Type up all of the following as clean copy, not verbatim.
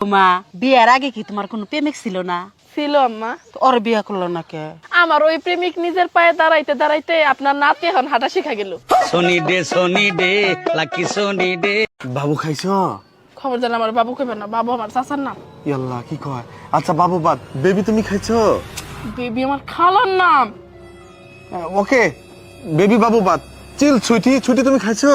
মা বিয়ের আগে কি তোমার কোনো প্রেমিক ছিল না? ছিল আম্মা। ওর বিয়ে করলো না কে? আমার ওই প্রেমিক নিজের পায়ে দাঁড়াইতে দাঁড়াইতে আপনার নাতি এখন হাঁটা শিখা গেল। সোনি ডে লাকি সোনি ডে। বাবু খাইছো? খবর জান আমার বাবু কইবেন না, বাবু আমার চাচার নাম। ইয়াল্লা কি কয়? আচ্ছা বাবু বাদ, বেবি তুমি খাইছো? বেবি আমার খালার নাম। ওকে বেবি বাবু বাদ, চিল ছুটি ছুটি তুমি খাইছো?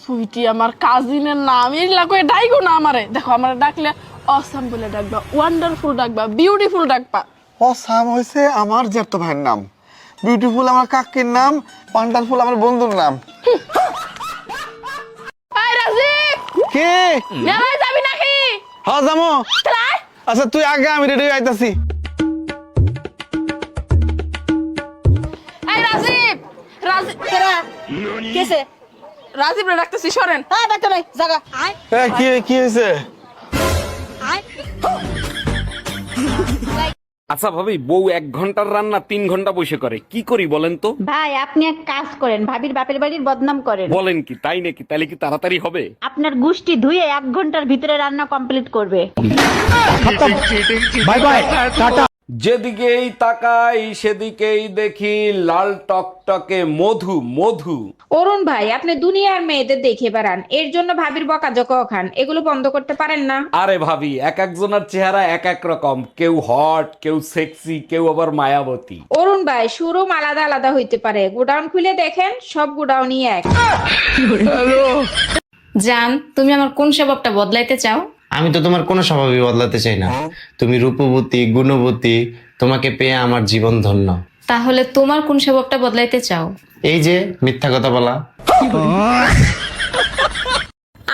সুইটি আমার কাজিনের নাম। এই লাগোয় ডাইগো না আমারে। দেখো আমার ডাকলে অসাম বলে ডাকবা, ওয়ান্ডারফুল ডাকবা, বিউটিফুল ডাকবা। ও সাম হইছে আমার জ্যাঠতো ভাইয়ের নাম, বিউটিফুল আমার কাকির নাম, ওয়ান্ডারফুল আমার বন্ধুর নাম। এই রাজীব, কে? মেলায় যাবি নাকি? হ্যাঁ যামো। চলে। আচ্ছা তুই আগে, আমি রেডি আইতাছি। এই রাজীব, রাজীব কেরা? কেসে? রাজীব রে ডাকতেছি, সরেন। হ্যাঁ বেটা নাই জাগা আয় কি হয়েছে? আয়। আচ্ছা ভাবি, বউ 1 ঘন্টার রান্না 3 ঘন্টা বসে করে, কি করি বলেন তো? ভাই আপনি এক কাজ করেন, ভাবির বাপের বাড়ির বদনাম করেন। বলেন কি, তাই নাকি? তাহলে কি তাড়াতাড়ি হবে? আপনার গুষ্টি ধুয়ে 1 ঘন্টার ভিতরে রান্না কমপ্লিট করবে। Bye bye, tata. যেদিকেই তাকাই সেদিকেই দেখি লাল টকটকে মধু মধু। অরুণ ভাই, আপনি দুনিয়ার মেয়েদের দেখে বেড়ান, এর জন্য ভাবির বকাঝকাও খান, এগুলো বন্ধ করতে পারেন না? আরে ভাবি, এক একজনের চেহারা এক এক রকম, কেউ হট, কেউ সেক্সি, কেউ আবার মায়াবতী। অরুণ ভাই, শোরুম আলাদা আলাদা হইতে পারে, গোডাউন খুলে দেখেন সব গোডাউনই এক। জান, তুমি আমার কোন স্বভাবটা বদলাইতে চাও? আমি তো তোমার কোনো স্বভাবই বদলাতে চাই না। তুমি রূপবতী, গুণবতী, তোমাকে পেয়ে আমার জীবন ধন্য। তাহলে তোমার কোন স্বভাবটা বদলাইতে চাও? এই যে মিথ্যা কথা বলা।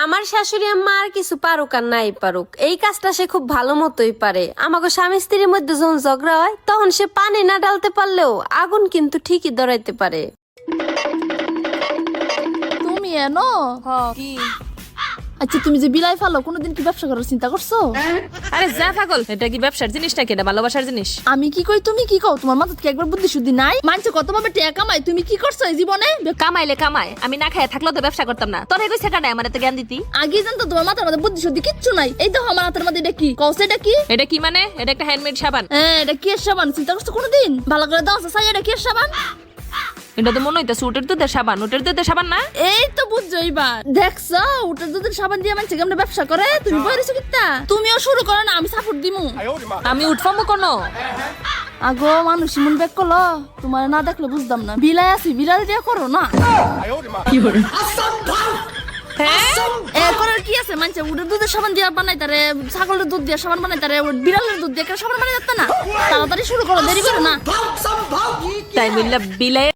আমার শাশুড়ি আম্মা আর কিছু পারুক আর নাই পারুক, এই কাজটা সে খুব ভালো মতোই পারে। আমাকে স্বামী স্ত্রীর মধ্যে যখন ঝগড়া হয় তখন সে পানি না ঢালতে পারলেও আগুন কিন্তু ঠিকই ধরাইতে পারে। তুমি এনো? কি? আচ্ছা তুমি যে বিলাই ফালো, কোনোদিন কি ব্যবসা করার চিন্তা করছো? আরে যা পাগল, এটা কি ব্যবসার জিনিস নাকি? এটা ভালোবাসার জিনিস। আমি কি কই তুমি কি কও? তোমার মাথায় কি একবার বুদ্ধি শুদ্ধি নাই? মানছে কত ভাবে টাকা কামাই, তুমি কি করছো এই জীবনে? কামাইলে কামাই, আমি না খায় থাকলেও তো ব্যবসা করতাম না। তোর কইছে কানে আমার এত জ্ঞান দিতি? আগে জানতো তোমার মাথার মধ্যে বুদ্ধি শুদ্ধি কিচ্ছু নাই। এই দেখো আমার হাতের মধ্যে এটা কি কওছে? এটা কি? এটা কি মানে? এটা একটা হ্যান্ডমেড সাবান। হ্যাঁ, এটা কি সাবান? চিন্তা করছো কোনোদিন? ভালো করে দাও সাই, এটা কি সাবান? এটা তো মনে হইতাছে উটের দুধের সাবান। উটের দুধের সাবান না? এই তো বুঝছো এইবার। দেখছো উটের দুধের সাবান দিয়ে মানছে কেমনে ব্যবসা করে? তুমি বইরেছো কিতা? তুমিও শুরু করো না, আমি সাপোর্ট দিমু। আমি উঠফামু কোনো? আগো মানুষ মন বেক করলো, তোমার না দেখলে বুঝতাম না। বিলাই আছি, বিড়াল দিয়ে করো না। কি করে? এরপর কি আছে? মানছে উটের দুধের সাবান দিয়ে বানাই তারে, ছাগলের দুধ দিয়ে সাবান বানাই তারে, বিড়ালের দুধ দিয়ে সাবান বানাই যাচ্ছে না। তাড়াতাড়ি শুরু করো, দেরি করো না। তাই বললা বিলাই